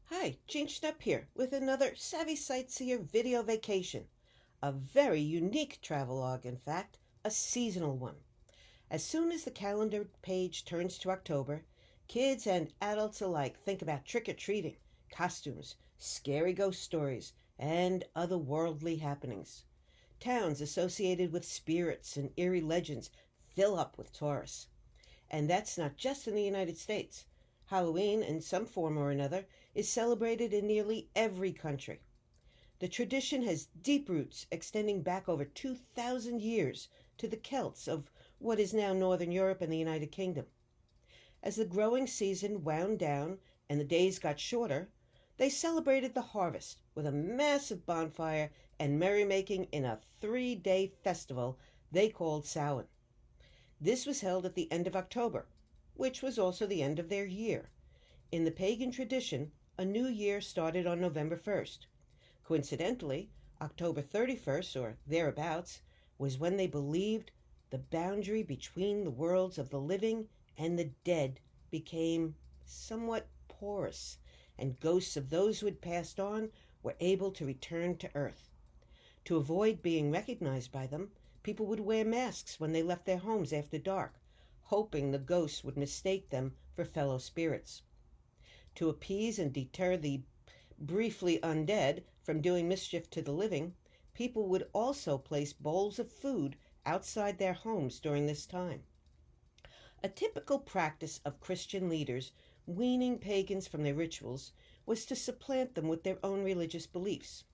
Hi, Jeanne here with another Savvy Sightseer video vacation. A very unique travelogue, in fact, a seasonal one. As soon as the calendar page turns to October, kids and adults alike think about trick-or-treating, costumes, scary ghost stories, and otherworldly happenings. Towns associated with spirits and eerie legends fill up with tourists. And that's not just in the United States. Halloween, in some form or another, is celebrated in nearly every country. The tradition has deep roots extending back over 2,000 years to the Celts of what is now Northern Europe and the United Kingdom. As the growing season wound down and the days got shorter, they celebrated the harvest with a massive bonfire and merrymaking in a 3-day festival they called Samhain. This was held at the end of October, which was also the end of their year. In the pagan tradition, a new year started on November 1st. Coincidentally, October 31st, or thereabouts, was when they believed the boundary between the worlds of the living and the dead became somewhat porous, and ghosts of those who had passed on were able to return to Earth. To avoid being recognized by them, people would wear masks when they left their homes after dark, hoping the ghosts would mistake them for fellow spirits. To appease and deter the briefly undead from doing mischief to the living, people would also place bowls of food outside their homes during this time. A typical practice of Christian leaders weaning pagans from their rituals was to supplant them with their own religious beliefs.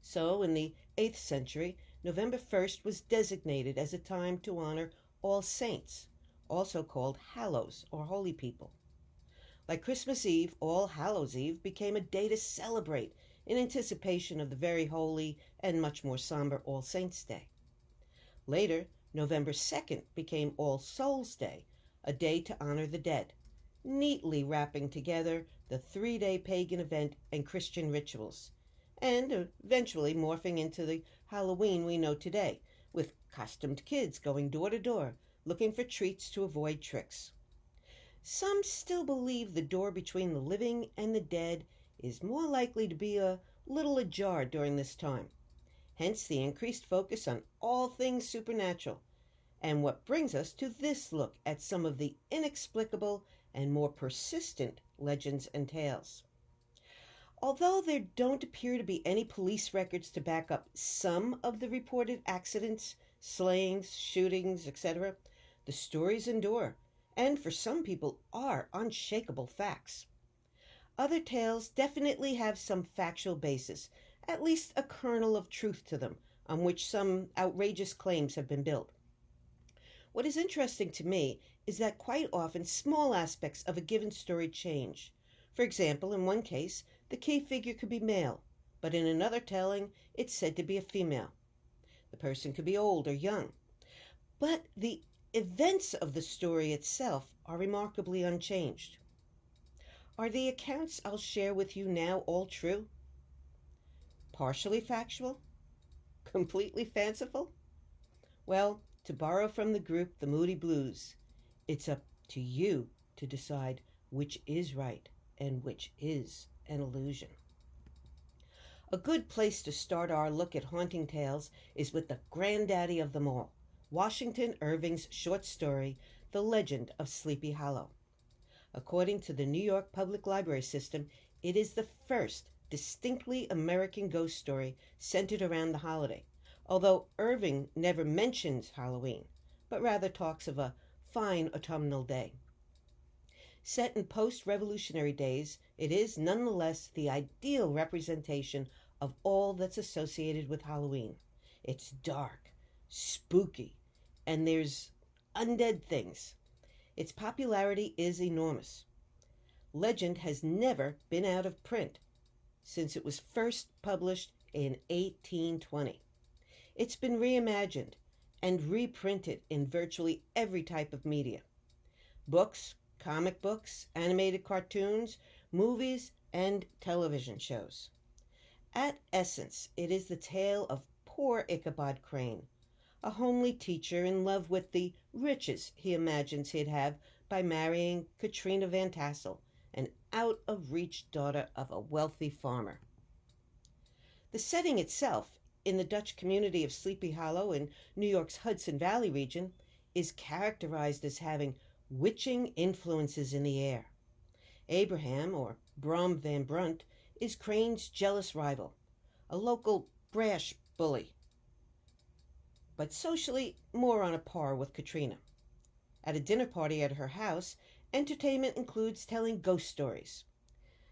So, in the 8th century, November 1st was designated as a time to honor All Saints, also called Hallows or Holy People. Like Christmas Eve, All Hallows Eve became a day to celebrate in anticipation of the very holy and much more somber All Saints' Day. Later, November 2nd became All Souls' Day, a day to honor the dead, neatly wrapping together the 3-day pagan event and Christian rituals, and eventually morphing into the Halloween we know today, with costumed kids going door to door, looking for treats to avoid tricks. Some still believe the door between the living and the dead is more likely to be a little ajar during this time. Hence the increased focus on all things supernatural, and what brings us to this look at some of the inexplicable and more persistent legends and tales. Although there don't appear to be any police records to back up some of the reported accidents, slayings, shootings, etc., the stories endure, and for some people are unshakable facts. Other tales definitely have some factual basis, at least a kernel of truth to them, on which some outrageous claims have been built. What is interesting to me is that quite often small aspects of a given story change. For example, in one case, the key figure could be male, but in another telling, it's said to be a female. The person could be old or young. But the events of the story itself are remarkably unchanged. Are the accounts I'll share with you now all true? Partially factual? Completely fanciful? Well, to borrow from the group The Moody Blues, it's up to you to decide which is right and which is an illusion. A good place to start our look at haunting tales is with the granddaddy of them all, Washington Irving's short story, The Legend of Sleepy Hollow. According to the New York Public Library System, it is the first distinctly American ghost story centered around the holiday, although Irving never mentions Halloween, but rather talks of a fine autumnal day. Set in post-revolutionary days, it is nonetheless the ideal representation of all that's associated with Halloween. It's dark, spooky, and there's undead things. Its popularity is enormous. Legend has never been out of print since it was first published in 1820. It's been reimagined and reprinted in virtually every type of media. Books, comic books, animated cartoons, movies, and television shows. At essence, it is the tale of poor Ichabod Crane, a homely teacher in love with the riches he imagines he'd have by marrying Katrina Van Tassel, an out of out-of-reach daughter of a wealthy farmer. The setting itself, in the Dutch community of Sleepy Hollow in New York's Hudson Valley region, is characterized as having witching influences in the air. Abraham, or Brom Van Brunt, is Crane's jealous rival, a local brash bully, but socially more on a par with Katrina. At a dinner party at her house, entertainment includes telling ghost stories.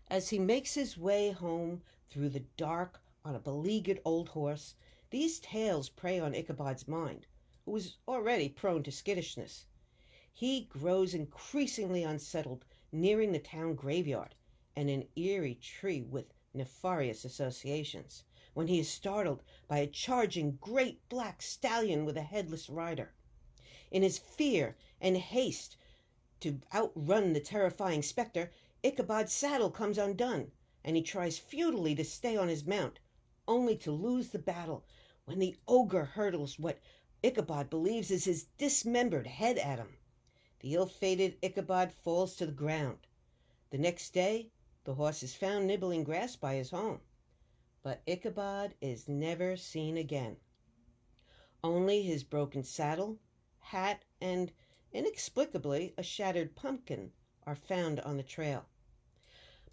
As he makes his way home through the dark on a beleaguered old horse, these tales prey on Ichabod's mind, who was already prone to skittishness. He grows increasingly unsettled, nearing the town graveyard and an eerie tree with nefarious associations, when he is startled by a charging great black stallion with a headless rider. In his fear and haste to outrun the terrifying specter, Ichabod's saddle comes undone, and he tries futilely to stay on his mount, only to lose the battle when the ogre hurtles what Ichabod believes is his dismembered head at him. The ill-fated Ichabod falls to the ground. The next day, the horse is found nibbling grass by his home, but Ichabod is never seen again. Only his broken saddle, hat, and, inexplicably, a shattered pumpkin are found on the trail.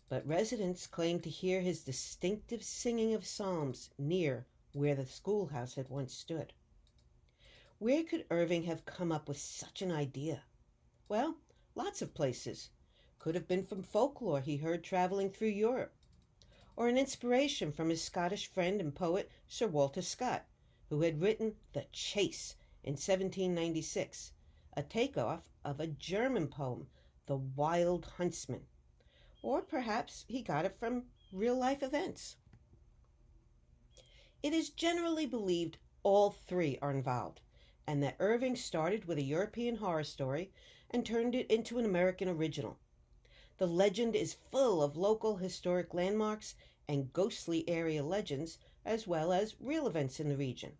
But residents claim to hear his distinctive singing of psalms near where the schoolhouse had once stood. Where could Irving have come up with such an idea? Well, lots of places. Could have been from folklore he heard traveling through Europe, or an inspiration from his Scottish friend and poet Sir Walter Scott, who had written The Chase in 1796, a takeoff of a German poem, The Wild Huntsman. Or perhaps he got it from real-life events. It is generally believed all three are involved, and that Irving started with a European horror story and turned it into an American original. The legend is full of local historic landmarks and ghostly area legends, as well as real events in the region.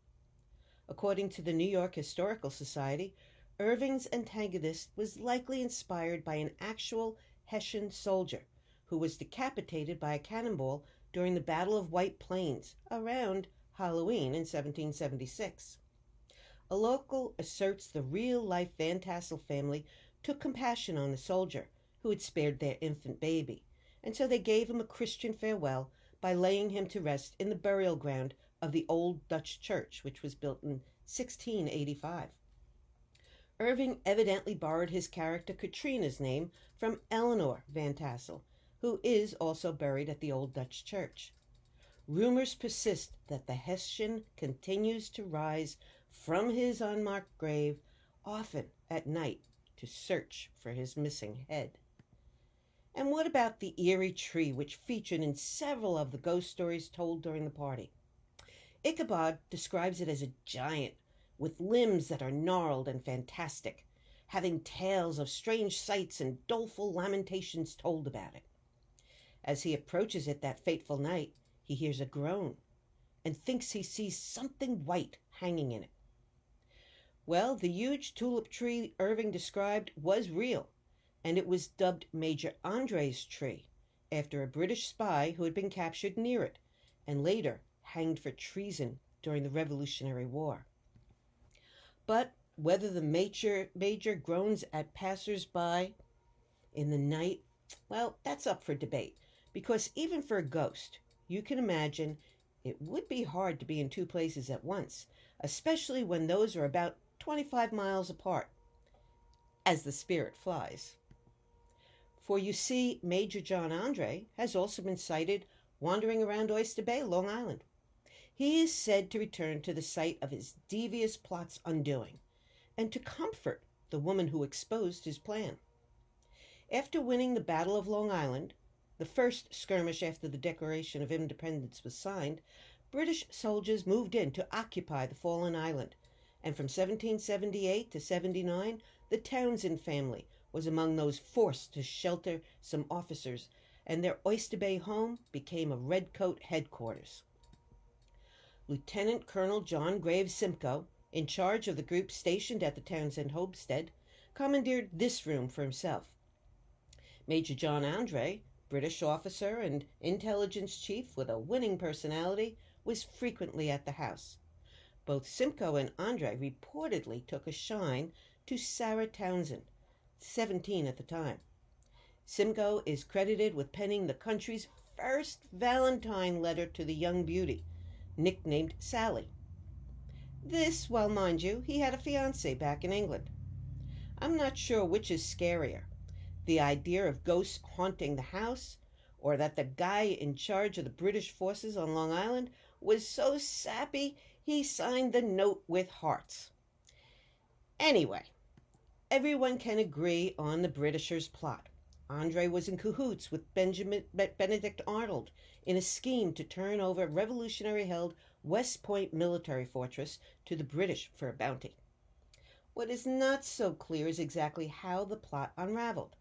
According to the New York Historical Society, Irving's antagonist was likely inspired by an actual Hessian soldier who was decapitated by a cannonball during the Battle of White Plains around Halloween in 1776. A local asserts the real-life Van Tassel family took compassion on the soldier, who had spared their infant baby, and so they gave him a Christian farewell by laying him to rest in the burial ground of the old Dutch church, which was built in 1685. Irving evidently borrowed his character Katrina's name from Eleanor Van Tassel, who is also buried at the old Dutch church. Rumors persist that the Hessian continues to rise from his unmarked grave, often at night, to search for his missing head. And what about the eerie tree which featured in several of the ghost stories told during the party? Ichabod describes it as a giant with limbs that are gnarled and fantastic, having tales of strange sights and doleful lamentations told about it. As he approaches it that fateful night, he hears a groan and thinks he sees something white hanging in it. Well, the huge tulip tree Irving described was real, and it was dubbed Major Andre's tree, after a British spy who had been captured near it, and later hanged for treason during the Revolutionary War. But whether the major groans at passers-by in the night, well, that's up for debate, because even for a ghost, you can imagine it would be hard to be in two places at once, especially when those are about 25 miles apart, as the spirit flies. For you see, Major John Andre has also been sighted wandering around Oyster Bay, Long Island. He is said to return to the site of his devious plot's undoing, and to comfort the woman who exposed his plan. After winning the Battle of Long Island, the first skirmish after the Declaration of Independence was signed, British soldiers moved in to occupy the fallen island, and from 1778 to 79, the Townsend family was among those forced to shelter some officers, and their Oyster Bay home became a redcoat headquarters. Lieutenant Colonel John Graves Simcoe, in charge of the group stationed at the Townsend homestead, commandeered this room for himself. Major John Andre British officer and intelligence chief with a winning personality, was frequently at the house. Both Simcoe and Andre reportedly took a shine to Sarah Townsend, 17 at the time. Simcoe is credited with penning the country's first Valentine letter to the young beauty, nicknamed Sally. This, while mind you, he had a fiancée back in England. I'm not sure which is scarier, the idea of ghosts haunting the house, or that the guy in charge of the British forces on Long Island was so sappy he signed the note with hearts. Anyway, everyone can agree on the Britishers' plot. Andre was in cahoots with Benedict Arnold in a scheme to turn over revolutionary-held West Point military fortress to the British for a bounty. What is not so clear is exactly how the plot unraveled.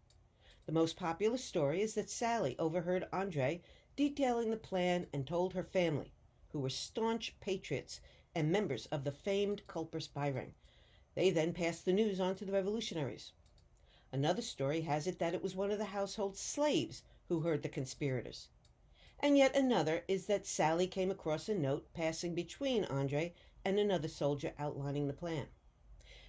The most popular story is that Sally overheard Andre detailing the plan and told her family, who were staunch patriots and members of the famed Culper spy ring. They then passed the news on to the revolutionaries. Another story has it that it was one of the household slaves who heard the conspirators. And yet another is that Sally came across a note passing between Andre and another soldier outlining the plan.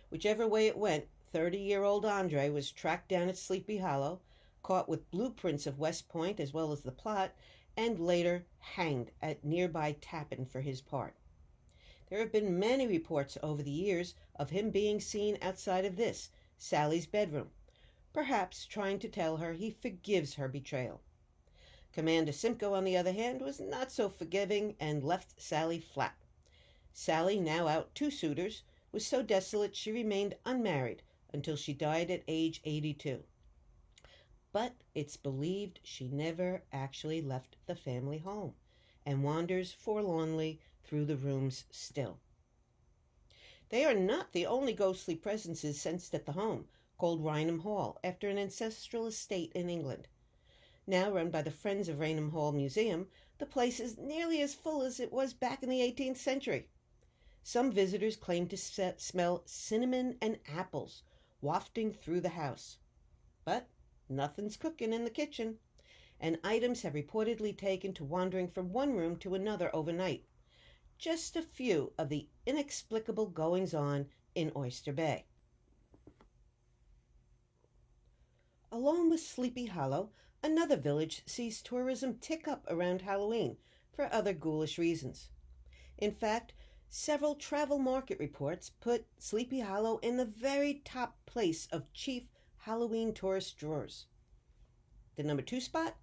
Whichever way it went, 30-year-old Andre was tracked down at Sleepy Hollow, caught with blueprints of West Point as well as the plot, and later hanged at nearby Tappan for his part. There have been many reports over the years of him being seen outside of this, Sally's bedroom, perhaps trying to tell her he forgives her betrayal. Commander Simcoe, on the other hand, was not so forgiving and left Sally flat. Sally, now out 2 suitors, was so desolate she remained unmarried until she died at age 82. But it's believed she never actually left the family home and wanders forlornly through the rooms still. They are not the only ghostly presences sensed at the home, called Raynham Hall, after an ancestral estate in England. Now run by the Friends of Raynham Hall Museum, the place is nearly as full as it was back in the 18th century. Some visitors claim to smell cinnamon and apples wafting through the house. But nothing's cooking in the kitchen, and items have reportedly taken to wandering from one room to another overnight. Just a few of the inexplicable goings-on in Oyster Bay. Along with Sleepy Hollow, another village sees tourism tick up around Halloween for other ghoulish reasons. In fact, several travel market reports put Sleepy Hollow in the very top place of chief Halloween tourist drawers. The number 2 spot?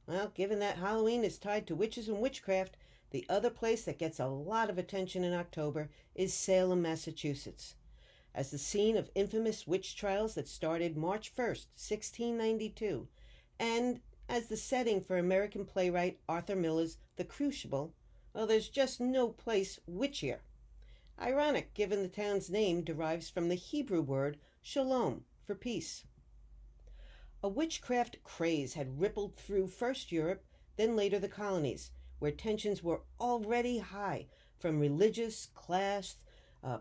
Well, given that Halloween is tied to witches and witchcraft, the other place that gets a lot of attention in October is Salem, Massachusetts. As the scene of infamous witch trials that started March 1st, 1692, and as the setting for American playwright Arthur Miller's The Crucible, well, there's just no place witchier. Ironic, given the town's name derives from the Hebrew word shalom, for peace. A witchcraft craze had rippled through first Europe, then later the colonies, where tensions were already high from religious, class,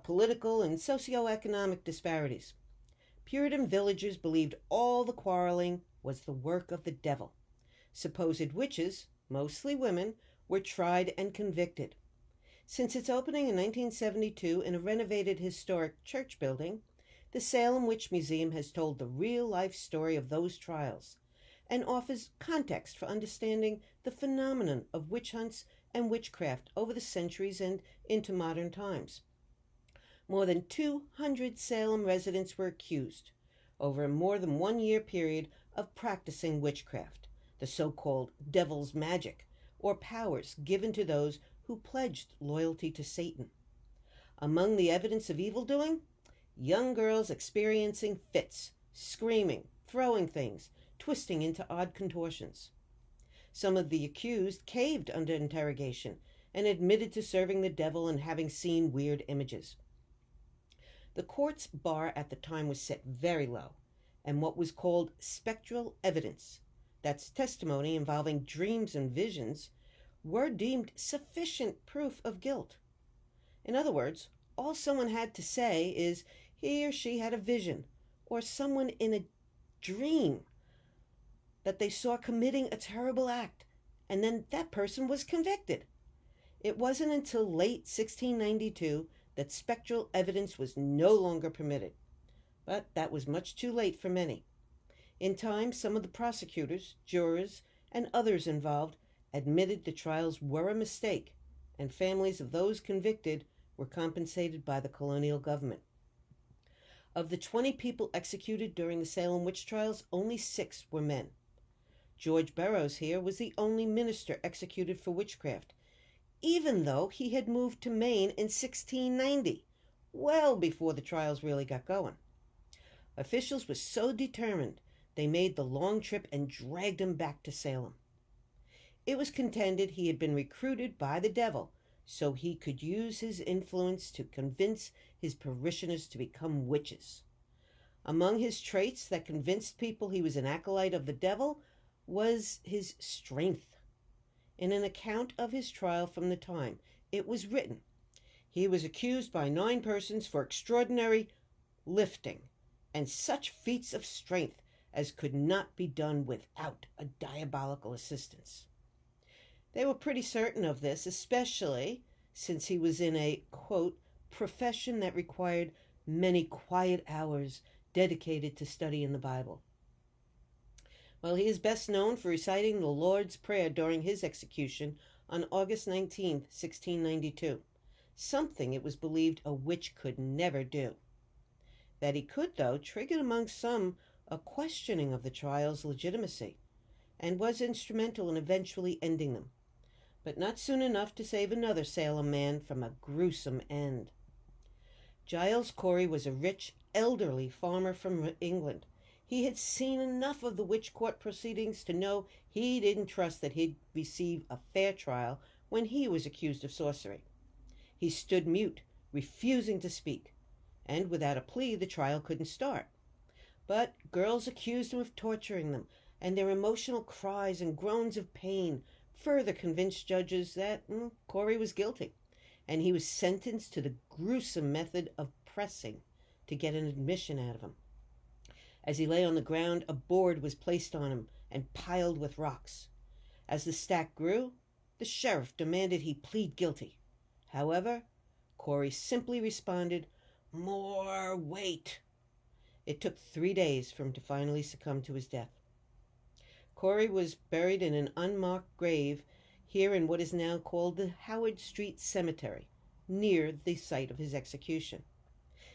political, and socioeconomic disparities. Puritan villagers believed all the quarreling was the work of the devil. Supposed witches, mostly women, were tried and convicted. Since its opening in 1972 in a renovated historic church building, the Salem Witch Museum has told the real-life story of those trials and offers context for understanding the phenomenon of witch hunts and witchcraft over the centuries and into modern times. More than 200 Salem residents were accused, over a more than 1 year period, of practicing witchcraft, the so-called devil's magic, or powers given to those who pledged loyalty to Satan. Among the evidence of evildoing, young girls experiencing fits, screaming, throwing things, twisting into odd contortions. Some of the accused caved under interrogation and admitted to serving the devil and having seen weird images. The court's bar at the time was set very low, and what was called spectral evidence, that's testimony involving dreams and visions, were deemed sufficient proof of guilt. In other words, all someone had to say is he or she had a vision, or someone in a dream that they saw committing a terrible act, and then that person was convicted. It wasn't until late 1692 that spectral evidence was no longer permitted, but that was much too late for many. In time, some of the prosecutors, jurors, and others involved admitted the trials were a mistake, and families of those convicted were compensated by the colonial government. Of the 20 people executed during the Salem witch trials, only 6 were men. George Burroughs here was the only minister executed for witchcraft, even though he had moved to Maine in 1690, well before the trials really got going. Officials were so determined, they made the long trip and dragged him back to Salem. It was contended he had been recruited by the devil so he could use his influence to convince his parishioners to become witches. Among his traits that convinced people he was an acolyte of the devil was his strength. In an account of his trial from the time, it was written, "He was accused by 9 persons for extraordinary lifting, and such feats of strength as could not be done without a diabolical assistance." They were pretty certain of this, especially since he was in a, quote, profession that required many quiet hours dedicated to studying the Bible. Well, he is best known for reciting the Lord's Prayer during his execution on August 19, 1692, something it was believed a witch could never do. That he could, though, triggered among some a questioning of the trial's legitimacy, and was instrumental in eventually ending them, but not soon enough to save another Salem man from a gruesome end. Giles Corey was a rich, elderly farmer from England. He had seen enough of the witch court proceedings to know he didn't trust that he'd receive a fair trial when he was accused of sorcery. He stood mute, refusing to speak, and without a plea the trial couldn't start. But girls accused him of torturing them, and their emotional cries and groans of pain further convinced judges that Corey was guilty, and he was sentenced to the gruesome method of pressing to get an admission out of him. As he lay on the ground, a board was placed on him and piled with rocks. As the stack grew, the sheriff demanded he plead guilty. However, Corey simply responded, "More weight." It took 3 days for him to finally succumb to his death. Corey was buried in an unmarked grave here in what is now called the Howard Street Cemetery, near the site of his execution.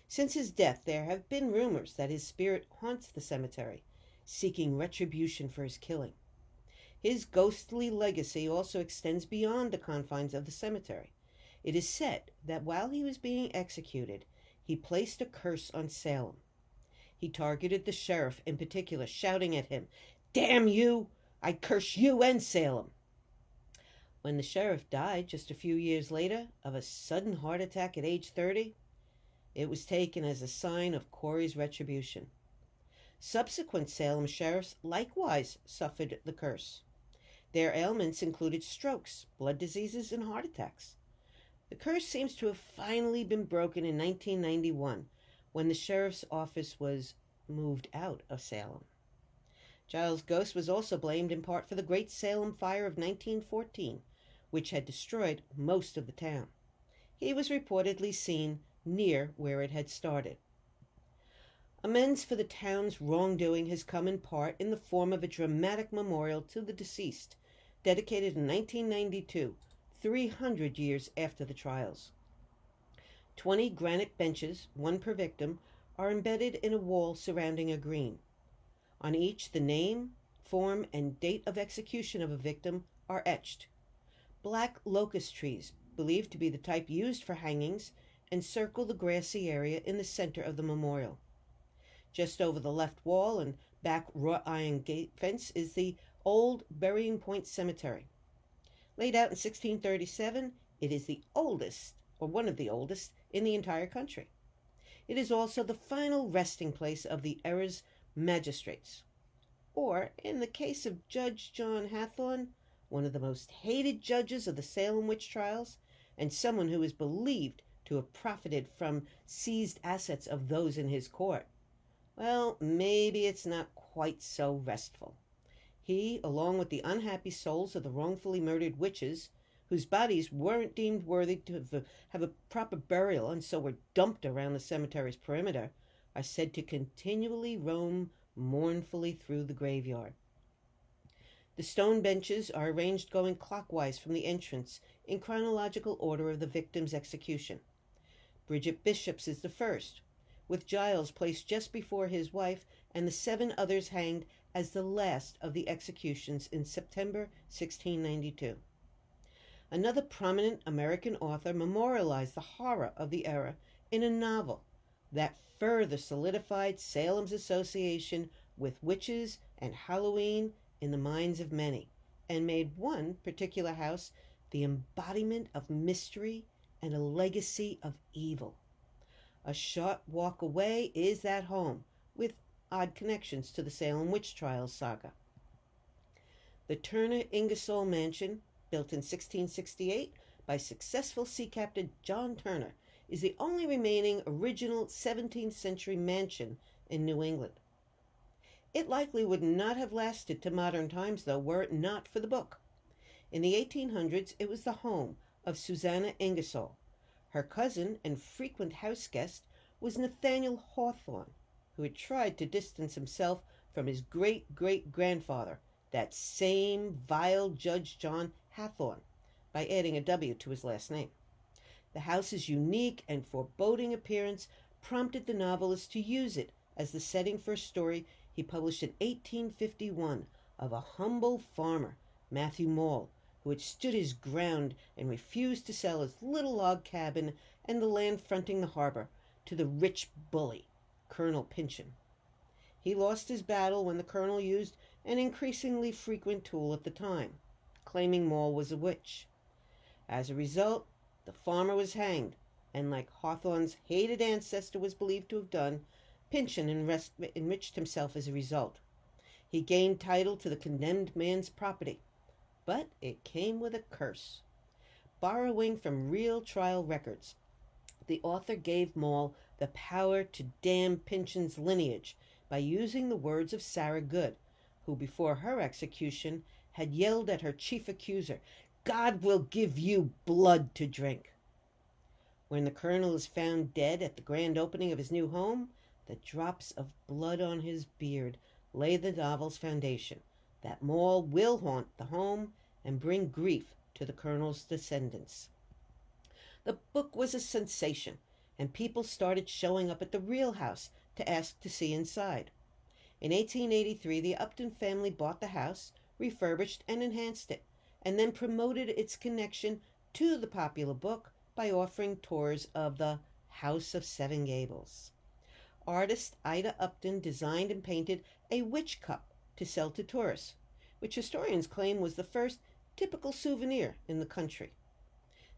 Since his death, there have been rumors that his spirit haunts the cemetery, seeking retribution for his killing. His ghostly legacy also extends beyond the confines of the cemetery. It is said that while he was being executed, he placed a curse on Salem. He targeted the sheriff in particular, shouting at him, "Damn you! I curse you and Salem!" When the sheriff died just a few years later of a sudden heart attack at age 30, it was taken as a sign of Corey's retribution. Subsequent Salem sheriffs likewise suffered the curse. Their ailments included strokes, blood diseases, and heart attacks. The curse seems to have finally been broken in 1991, when the sheriff's office was moved out of Salem. Giles' ghost was also blamed in part for the Great Salem Fire of 1914, which had destroyed most of the town. He was reportedly seen near where it had started. Amends for the town's wrongdoing has come in part in the form of a dramatic memorial to the deceased, dedicated in 1992, 300 years after the trials. 20 granite benches, 1 per victim, are embedded in a wall surrounding a green. On each, the name, form, and date of execution of a victim are etched. Black locust trees, believed to be the type used for hangings, encircle the grassy area in the center of the memorial. Just over the left wall and back wrought iron gate fence is the old Burying Point Cemetery. Laid out in 1637, it is the oldest, or one of the oldest, in the entire country. It is also the final resting place of the era's magistrates, or, in the case of Judge John Hathorne, one of the most hated judges of the Salem witch trials, and someone who is believed to have profited from seized assets of those in his court. Well, maybe it's not quite so restful. He, along with the unhappy souls of the wrongfully murdered witches, whose bodies weren't deemed worthy to have a proper burial and so were dumped around the cemetery's perimeter, are said to continually roam mournfully through the graveyard. The stone benches are arranged going clockwise from the entrance in chronological order of the victim's execution. Bridget Bishop's is the first, with Giles placed just before his wife and the 7 others hanged as the last of the executions in September 1692. Another prominent American author memorialized the horror of the era in a novel that further solidified Salem's association with witches and Halloween in the minds of many, and made one particular house the embodiment of mystery and a legacy of evil. A short walk away is that home, with odd connections to the Salem witch trials saga. The Turner Ingersoll Mansion, built in 1668 by successful sea captain John Turner, is the only remaining original 17th century mansion in New England. It likely would not have lasted to modern times, though, were it not for the book. In the 1800s, it was the home of Susanna Ingersoll. Her cousin and frequent house guest was Nathaniel Hawthorne, who had tried to distance himself from his great-great-grandfather, that same vile Judge John Hathorne, by adding a W to his last name. The house's unique and foreboding appearance prompted the novelist to use it as the setting for a story he published in 1851 of a humble farmer, Matthew Maule, who had stood his ground and refused to sell his little log cabin and the land fronting the harbor to the rich bully, Colonel Pynchon. He lost his battle when the colonel used an increasingly frequent tool at the time, claiming Maule was a witch. As a result, the farmer was hanged, and like Hawthorne's hated ancestor was believed to have done, Pynchon enriched himself as a result. He gained title to the condemned man's property, but it came with a curse. Borrowing from real trial records, the author gave Maule the power to damn Pynchon's lineage by using the words of Sarah Good, who before her execution had yelled at her chief accuser, "God will give you blood to drink." When the colonel is found dead at the grand opening of his new home, the drops of blood on his beard lay the novel's foundation, that Maule will haunt the home and bring grief to the colonel's descendants. The book was a sensation, and people started showing up at the real house to ask to see inside. In 1883, the Upton family bought the house, refurbished and enhanced it, and then promoted its connection to the popular book by offering tours of the House of Seven Gables. Artist Ida Upton designed and painted a witch cup to sell to tourists, which historians claim was the first typical souvenir in the country.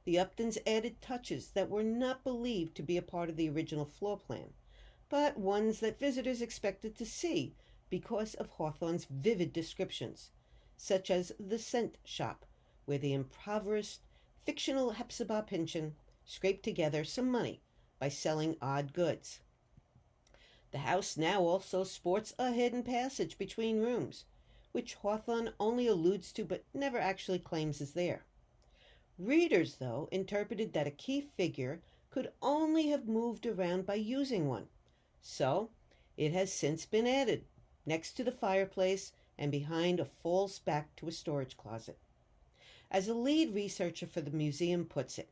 The Uptons added touches that were not believed to be a part of the original floor plan, but ones that visitors expected to see because of Hawthorne's vivid descriptions, such as the scent shop, where the impoverished fictional Hepzibah Pynchon scraped together some money by selling odd goods. The house now also sports a hidden passage between rooms, which Hawthorne only alludes to but never actually claims is there. Readers, though, interpreted that a key figure could only have moved around by using one, so it has since been added next to the fireplace and behind a false back to a storage closet. As a lead researcher for the museum puts it,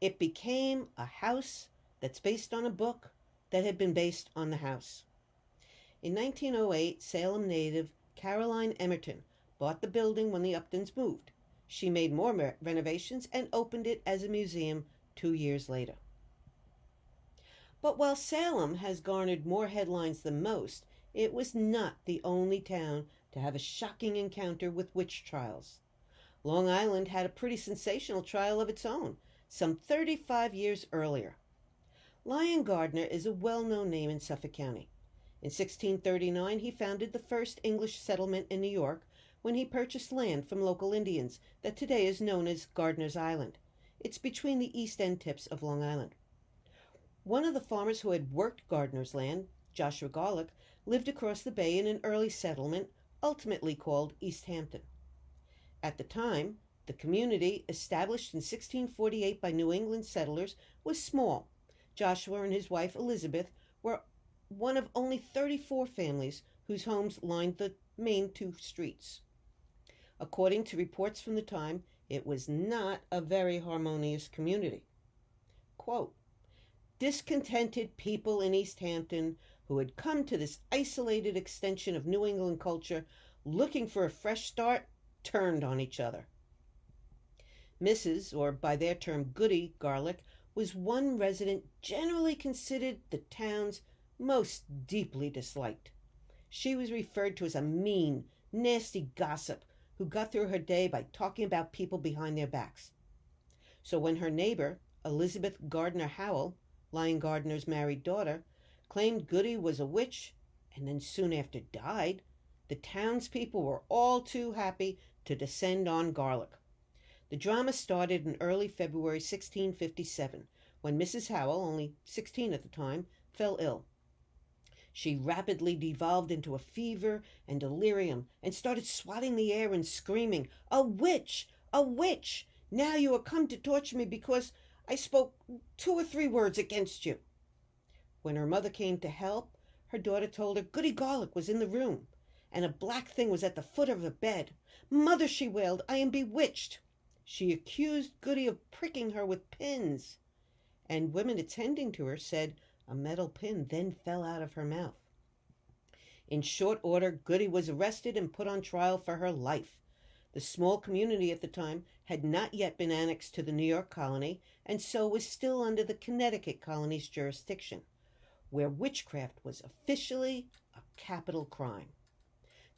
it became a house that's based on a book that had been based on the house. In 1908, Salem native Caroline Emerton bought the building when the Uptons moved. She made more renovations and opened it as a museum 2 years later. But while Salem has garnered more headlines than most, it was not the only town to have a shocking encounter with witch trials. Long Island had a pretty sensational trial of its own, some 35 years earlier. Lyon Gardner is a well-known name in Suffolk County. In 1639, he founded the first English settlement in New York when he purchased land from local Indians that today is known as Gardner's Island. It's between the east end tips of Long Island. One of the farmers who had worked Gardner's land, Joshua Garlick, lived across the bay in an early settlement ultimately called East Hampton. At the time, the community, established in 1648 by New England settlers, was small. Joshua and his wife Elizabeth were one of only 34 families whose homes lined the main two streets. According to reports from the time, it was not a very harmonious community. Quote, discontented people in East Hampton who had come to this isolated extension of New England culture looking for a fresh start turned on each other. Mrs., or by their term Goody Garlick, was one resident generally considered the town's most deeply disliked. She was referred to as a mean, nasty gossip who got through her day by talking about people behind their backs. So when her neighbor, Elizabeth Gardner Howell, Lyon Gardner's married daughter, claimed Goody was a witch and then soon after died, the townspeople were all too happy to descend on Garlick. The drama started in early February 1657, when Mrs. Howell, only 16 at the time, fell ill. She rapidly devolved into a fever and delirium and started swatting the air and screaming, "A witch! A witch! Now you are come to torture me because I spoke 2 or 3 words against you." When her mother came to help, her daughter told her Goody Garlick was in the room, and a black thing was at the foot of the bed. "Mother," she wailed, "I am bewitched." She accused Goody of pricking her with pins, and women attending to her said a metal pin then fell out of her mouth. In short order, Goody was arrested and put on trial for her life. The small community at the time had not yet been annexed to the New York colony, and so was still under the Connecticut colony's jurisdiction, where witchcraft was officially a capital crime.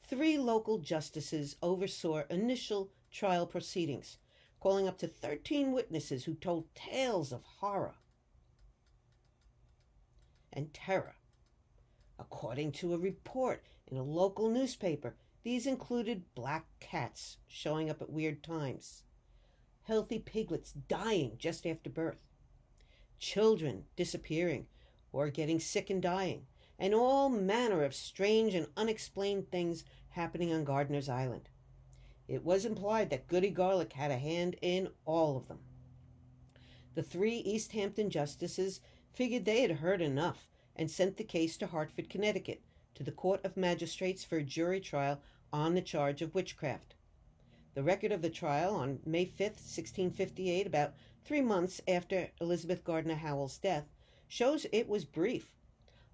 3 local justices oversaw initial trial proceedings, calling up to 13 witnesses who told tales of horror and terror. According to a report in a local newspaper, these included black cats showing up at weird times, healthy piglets dying just after birth, children disappearing or getting sick and dying, and all manner of strange and unexplained things happening on Gardner's Island. It was implied that Goody Garlick had a hand in all of them. The 3 East Hampton justices figured they had heard enough and sent the case to Hartford, Connecticut, to the Court of Magistrates for a jury trial on the charge of witchcraft. The record of the trial on May 5th, 1658, about 3 months after Elizabeth Gardner Howell's death, shows it was brief.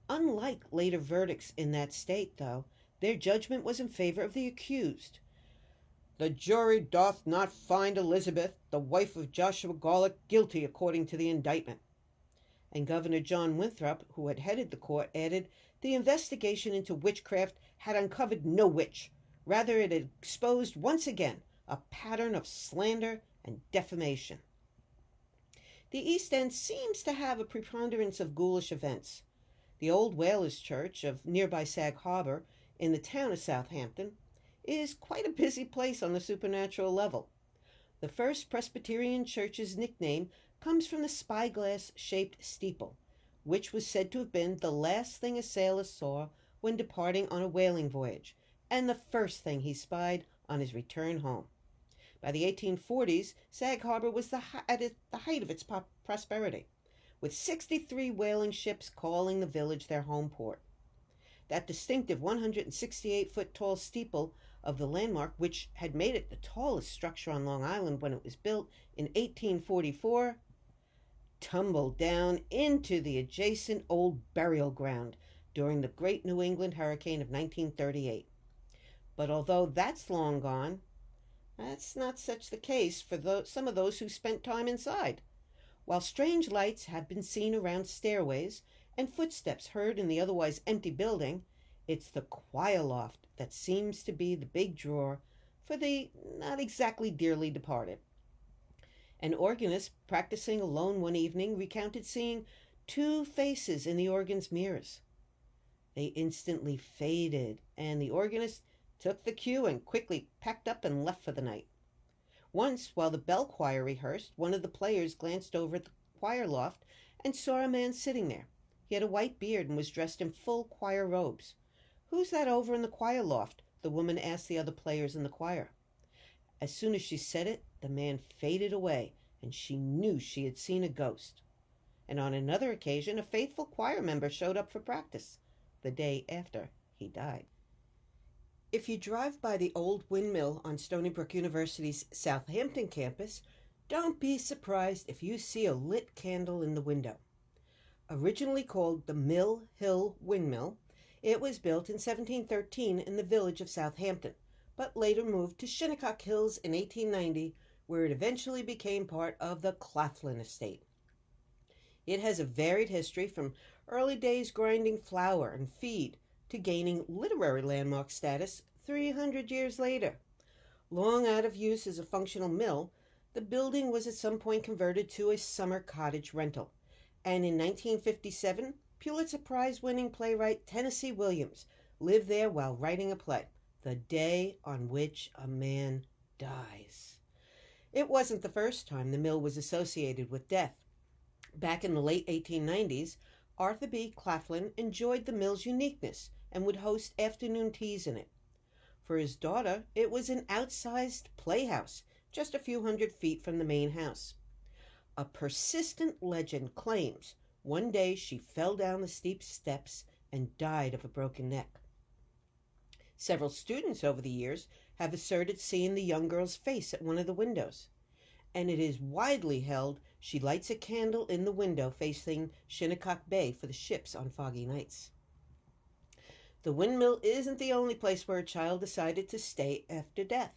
Unlike later verdicts in that state, though, their judgment was in favor of the accused. "The jury doth not find Elizabeth, the wife of Joshua Garlick, guilty according to the indictment." And Governor John Winthrop, who had headed the court, added, "The investigation into witchcraft had uncovered no witch. Rather, it had exposed once again a pattern of slander and defamation." The East End seems to have a preponderance of ghoulish events. The Old Whalers Church of nearby Sag Harbor, in the town of Southampton, is quite a busy place on the supernatural level. The First Presbyterian Church's nickname comes from the spyglass-shaped steeple, which was said to have been the last thing a sailor saw when departing on a whaling voyage, and the first thing he spied on his return home. By the 1840s, Sag Harbor was at the height of its prosperity, with 63 whaling ships calling the village their home port. That distinctive 168-foot tall steeple of the landmark, which had made it the tallest structure on Long Island when it was built in 1844, tumbled down into the adjacent old burial ground during the Great New England Hurricane of 1938. But although that's long gone, that's not such the case for some of those who spent time inside. While strange lights have been seen around stairways and footsteps heard in the otherwise empty building, it's the choir loft that seems to be the big draw for the not exactly dearly departed. An organist practicing alone one evening recounted seeing 2 faces in the organ's mirrors. They instantly faded, and the organist took the cue and quickly packed up and left for the night. Once, while the bell choir rehearsed, one of the players glanced over at the choir loft and saw a man sitting there. He had a white beard and was dressed in full choir robes. "Who's that over in the choir loft?" the woman asked the other players in the choir. As soon as she said it, the man faded away, and she knew she had seen a ghost. And on another occasion, a faithful choir member showed up for practice the day after he died. If you drive by the old windmill on Stony Brook University's Southampton campus, don't be surprised if you see a lit candle in the window. Originally called the Mill Hill Windmill, it was built in 1713 in the village of Southampton, but later moved to Shinnecock Hills in 1890, where it eventually became part of the Claflin estate. It has a varied history from early days grinding flour and feed to gaining literary landmark status 300 years later. Long out of use as a functional mill, the building was at some point converted to a summer cottage rental. And in 1957, Pulitzer Prize-winning playwright Tennessee Williams lived there while writing a play, The Day on Which a Man Dies. It wasn't the first time the mill was associated with death. Back in the late 1890s, Arthur B. Claflin enjoyed the mill's uniqueness and would host afternoon teas in it. For his daughter, it was an outsized playhouse, just a few hundred feet from the main house. A persistent legend claims one day she fell down the steep steps and died of a broken neck. Several students over the years have asserted seeing the young girl's face at one of the windows, and it is widely held she lights a candle in the window facing Shinnecock Bay for the ships on foggy nights. The windmill isn't the only place where a child decided to stay after death.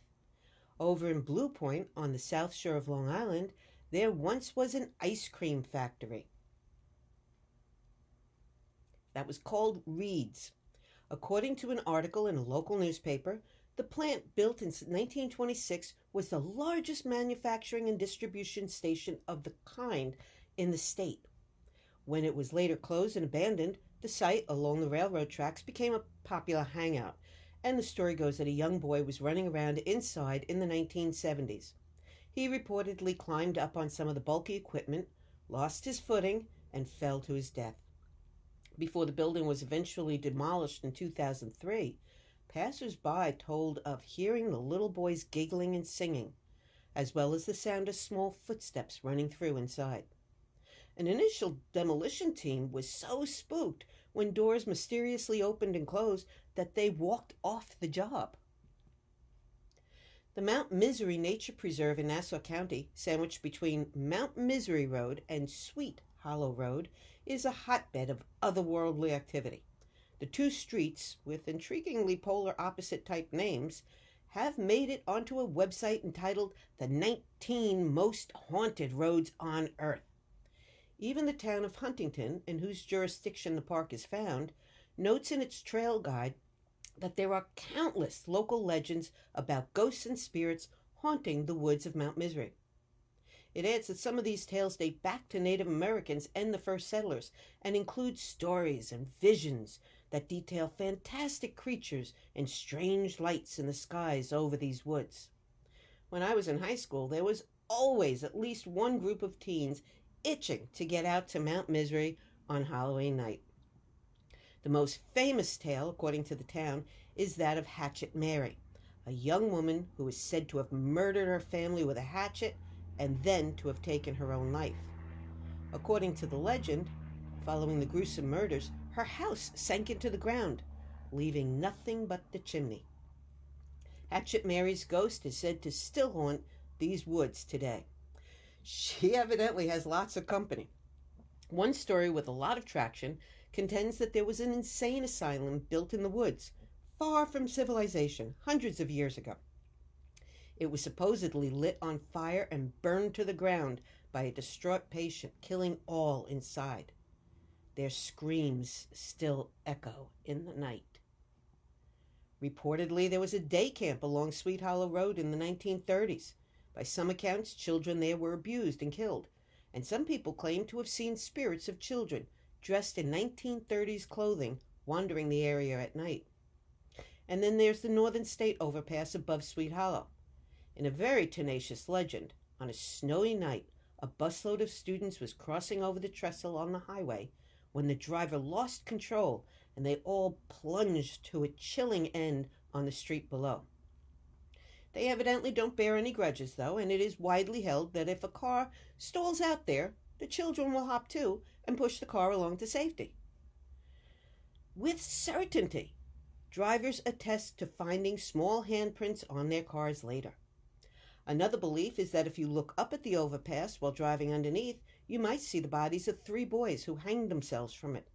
Over in Blue Point, on the south shore of Long Island, there once was an ice cream factory that was called Reed's. According to an article in a local newspaper, the plant, built in 1926, was the largest manufacturing and distribution station of the kind in the state. When it was later closed and abandoned, the site along the railroad tracks became a popular hangout, and the story goes that a young boy was running around inside in the 1970s. He reportedly climbed up on some of the bulky equipment, lost his footing, and fell to his death. Before the building was eventually demolished in 2003, passers-by told of hearing the little boys giggling and singing, as well as the sound of small footsteps running through inside. An initial demolition team was so spooked when doors mysteriously opened and closed that they walked off the job. The Mount Misery Nature Preserve in Nassau County, sandwiched between Mount Misery Road and Sweet Hollow Road, is a hotbed of otherworldly activity. The two streets, with intriguingly polar opposite type names, have made it onto a website entitled The 19 Most Haunted Roads on Earth. Even the town of Huntington, in whose jurisdiction the park is found, notes in its trail guide that there are countless local legends about ghosts and spirits haunting the woods of Mount Misery. It adds that some of these tales date back to Native Americans and the first settlers, and include stories and visions that detail fantastic creatures and strange lights in the skies over these woods. When I was in high school, there was always at least one group of teens itching to get out to Mount Misery on Halloween night. The most famous tale, according to the town, is that of Hatchet Mary, a young woman who is said to have murdered her family with a hatchet and then to have taken her own life. According to the legend, following the gruesome murders, her house sank into the ground, leaving nothing but the chimney. Hatchet Mary's ghost is said to still haunt these woods today. She evidently has lots of company. One story with a lot of traction contends that there was an insane asylum built in the woods, far from civilization, hundreds of years ago. It was supposedly lit on fire and burned to the ground by a distraught patient, killing all inside. Their screams still echo in the night. Reportedly, there was a day camp along Sweet Hollow Road in the 1930s. By some accounts, children there were abused and killed, and some people claim to have seen spirits of children dressed in 1930s clothing wandering the area at night. And then there's the Northern State Overpass above Sweet Hollow. In a very tenacious legend, on a snowy night, a busload of students was crossing over the trestle on the highway when the driver lost control and they all plunged to a chilling end on the street below. They evidently don't bear any grudges, though, and it is widely held that if a car stalls out there, the children will hop to and push the car along to safety. With certainty, drivers attest to finding small handprints on their cars later. Another belief is that if you look up at the overpass while driving underneath, you might see the bodies of 3 boys who hanged themselves from it.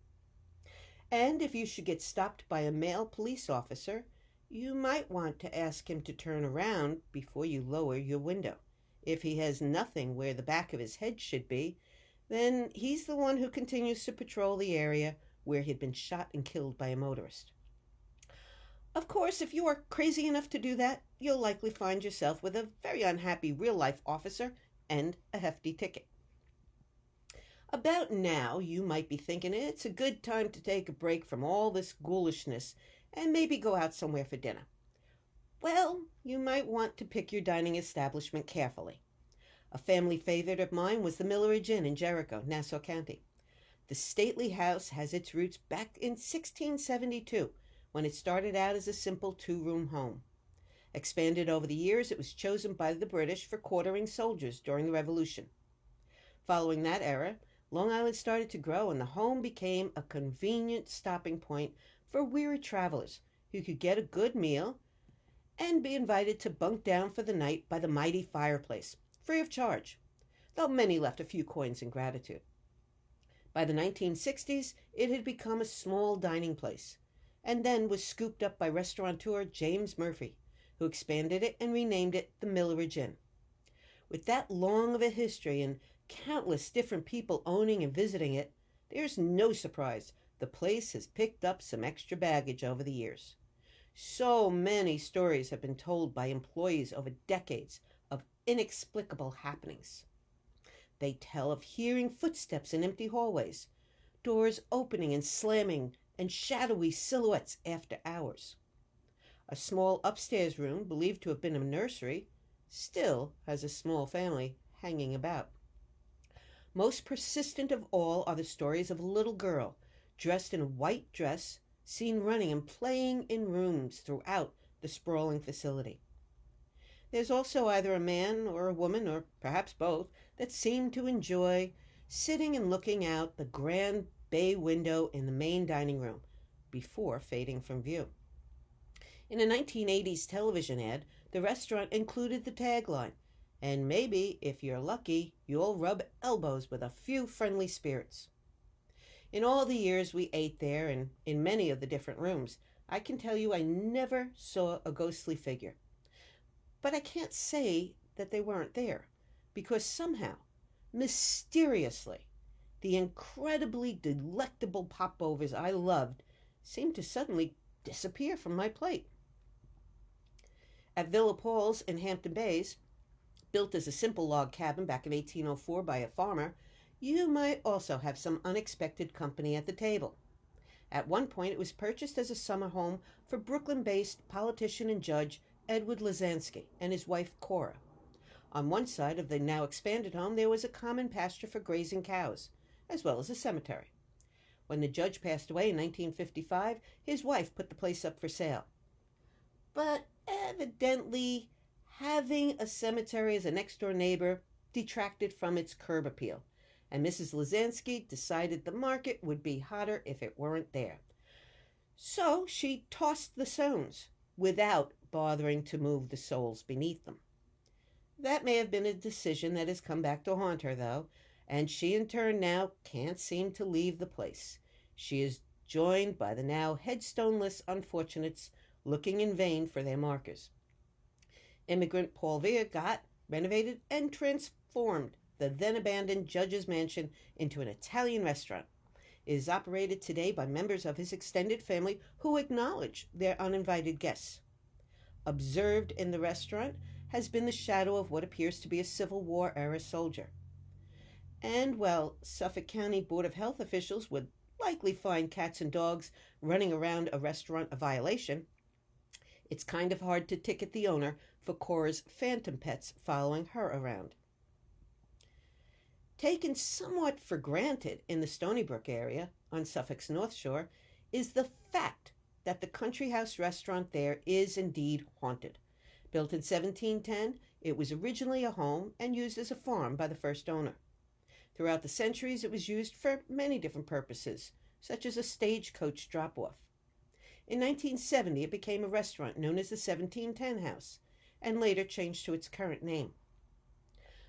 And if you should get stopped by a male police officer, you might want to ask him to turn around before you lower your window. If he has nothing where the back of his head should be, then he's the one who continues to patrol the area where he'd been shot and killed by a motorist. Of course, if you are crazy enough to do that, you'll likely find yourself with a very unhappy real-life officer and a hefty ticket. About now, you might be thinking it's a good time to take a break from all this ghoulishness and maybe go out somewhere for dinner. Well, you might want to pick your dining establishment carefully. A family favorite of mine was the Milleridge Inn in Jericho, Nassau County. The stately house has its roots back in 1672, when it started out as a simple 2-room home. Expanded over the years, it was chosen by the British for quartering soldiers during the Revolution. Following that era, Long Island started to grow, and the home became a convenient stopping point for weary travelers who could get a good meal and be invited to bunk down for the night by the mighty fireplace, free of charge, though many left a few coins in gratitude. By the 1960s, it had become a small dining place, and then was scooped up by restaurateur James Murphy, who expanded it and renamed it the Milleridge Inn. With that long of a history and countless different people owning and visiting it, there's no surprise the place has picked up some extra baggage over the years. So many stories have been told by employees over decades of inexplicable happenings. They tell of hearing footsteps in empty hallways, doors opening and slamming, and shadowy silhouettes after hours. A small upstairs room, believed to have been a nursery, still has a small family hanging about. Most persistent of all are the stories of a little girl dressed in a white dress, seen running and playing in rooms throughout the sprawling facility. There's also either a man or a woman, or perhaps both, that seem to enjoy sitting and looking out the grand bay window in the main dining room before fading from view. In a 1980s television ad, the restaurant included the tagline, "And maybe, if you're lucky, you'll rub elbows with a few friendly spirits." In all the years we ate there and in many of the different rooms, I can tell you I never saw a ghostly figure. But I can't say that they weren't there, because somehow, mysteriously, the incredibly delectable popovers I loved seemed to suddenly disappear from my plate. At Villa Paul's in Hampton Bays, built as a simple log cabin back in 1804 by a farmer, you might also have some unexpected company at the table. At one point, it was purchased as a summer home for Brooklyn-based politician and judge Edward Lazansky and his wife Cora. On one side of the now expanded home, there was a common pasture for grazing cows, as well as a cemetery. When the judge passed away in 1955, his wife put the place up for sale. But evidently, having a cemetery as a next-door neighbor detracted from its curb appeal, and Mrs. Lazansky decided the market would be hotter if it weren't there. So she tossed the stones without bothering to move the souls beneath them. That may have been a decision that has come back to haunt her, though, and she in turn now can't seem to leave the place. She is joined by the now headstone-less unfortunates looking in vain for their markers. Immigrant Paul Vere got, renovated, and transformed the then-abandoned judge's mansion into an Italian restaurant. It is operated today by members of his extended family who acknowledge their uninvited guests. Observed in the restaurant has been the shadow of what appears to be a Civil War-era soldier. And while Suffolk County Board of Health officials would likely find cats and dogs running around a restaurant a violation, it's kind of hard to ticket the owner for Cora's phantom pets following her around. Taken somewhat for granted in the Stony Brook area on Suffolk's North Shore is the fact that the Country House restaurant there is indeed haunted. Built in 1710, it was originally a home and used as a farm by the first owner. Throughout the centuries, it was used for many different purposes, such as a stagecoach drop-off. In 1970, it became a restaurant known as the 1710 House, and later changed to its current name.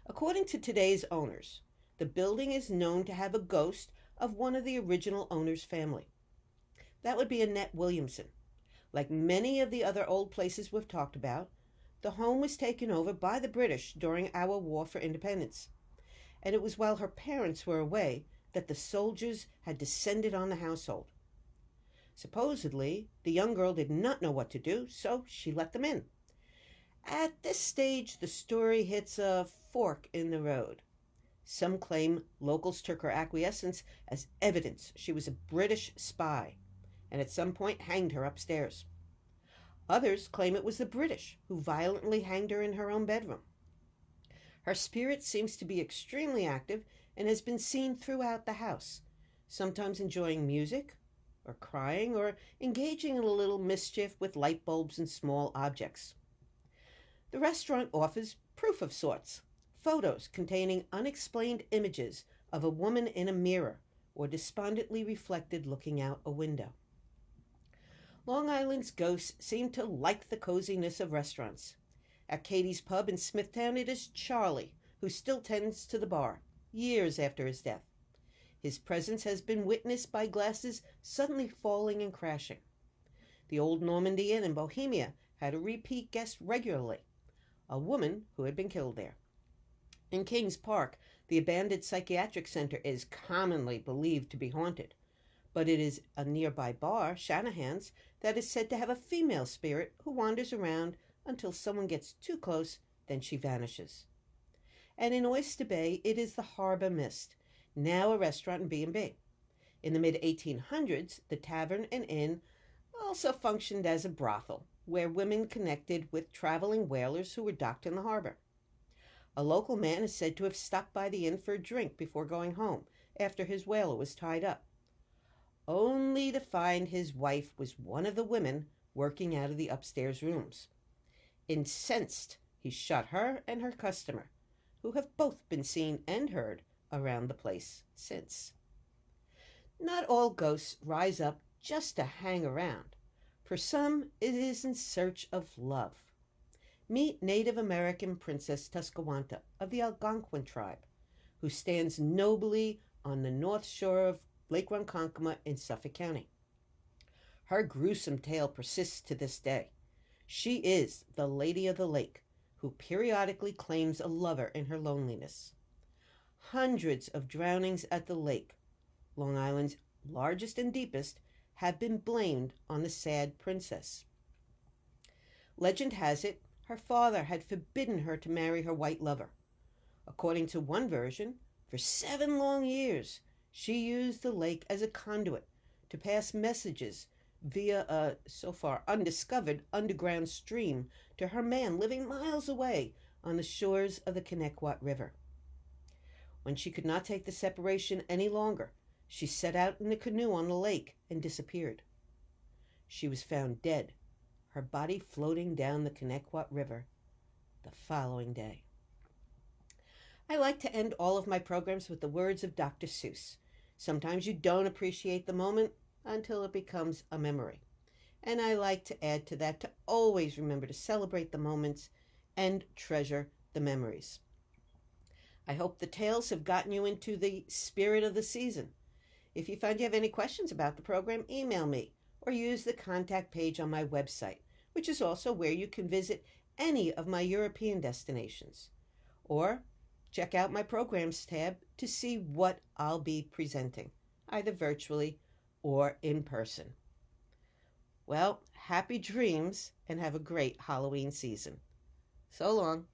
According to today's owners, the building is known to have a ghost of one of the original owner's family. That would be Annette Williamson. Like many of the other old places we've talked about, the home was taken over by the British during our War for Independence, and it was while her parents were away that the soldiers had descended on the household. Supposedly, the young girl did not know what to do, so she let them in. At this stage, the story hits a fork in the road. Some claim locals took her acquiescence as evidence she was a British spy, and at some point hanged her upstairs. Others claim it was the British who violently hanged her in her own bedroom. Her spirit seems to be extremely active and has been seen throughout the house, sometimes enjoying music, or crying, or engaging in a little mischief with light bulbs and small objects. The restaurant offers proof of sorts, photos containing unexplained images of a woman in a mirror or despondently reflected looking out a window. Long Island's ghosts seem to like the coziness of restaurants. At Katie's Pub in Smithtown, it is Charlie, who still tends to the bar, years after his death. His presence has been witnessed by glasses suddenly falling and crashing. The Old Normandy Inn in Bohemia had a repeat guest regularly, a woman who had been killed there. In Kings Park, the abandoned psychiatric center is commonly believed to be haunted, but it is a nearby bar, Shanahan's, that is said to have a female spirit who wanders around until someone gets too close, then she vanishes. And in Oyster Bay, it is the Harbor Mist, now a restaurant and B&B. In the mid-1800s, the tavern and inn also functioned as a brothel, where women connected with traveling whalers who were docked in the harbor. A local man is said to have stopped by the inn for a drink before going home, after his whaler was tied up, only to find his wife was one of the women working out of the upstairs rooms. Incensed, he shot her and her customer, who have both been seen and heard around the place since. Not all ghosts rise up just to hang around. For some, it is in search of love. Meet Native American Princess Tuscawanta of the Algonquin tribe, who stands nobly on the north shore of Lake Ronkonkoma in Suffolk County. Her gruesome tale persists to this day. She is the Lady of the Lake, who periodically claims a lover in her loneliness. Hundreds of drownings at the lake, Long Island's largest and deepest, have been blamed on the sad princess. Legend has it her father had forbidden her to marry her white lover. According to one version, for 7 long years, she used the lake as a conduit to pass messages via a so far undiscovered underground stream to her man living miles away on the shores of the Connecticut River. When she could not take the separation any longer, she set out in a canoe on the lake and disappeared. She was found dead, her body floating down the Connecticut River the following day. I like to end all of my programs with the words of Dr. Seuss. Sometimes you don't appreciate the moment until it becomes a memory. And I like to add to that to always remember to celebrate the moments and treasure the memories. I hope the tales have gotten you into the spirit of the season. If you find you have any questions about the program, email me or use the contact page on my website, which is also where you can visit any of my European destinations. Or check out my programs tab to see what I'll be presenting, either virtually or in person. Well, happy dreams and have a great Halloween season. So long.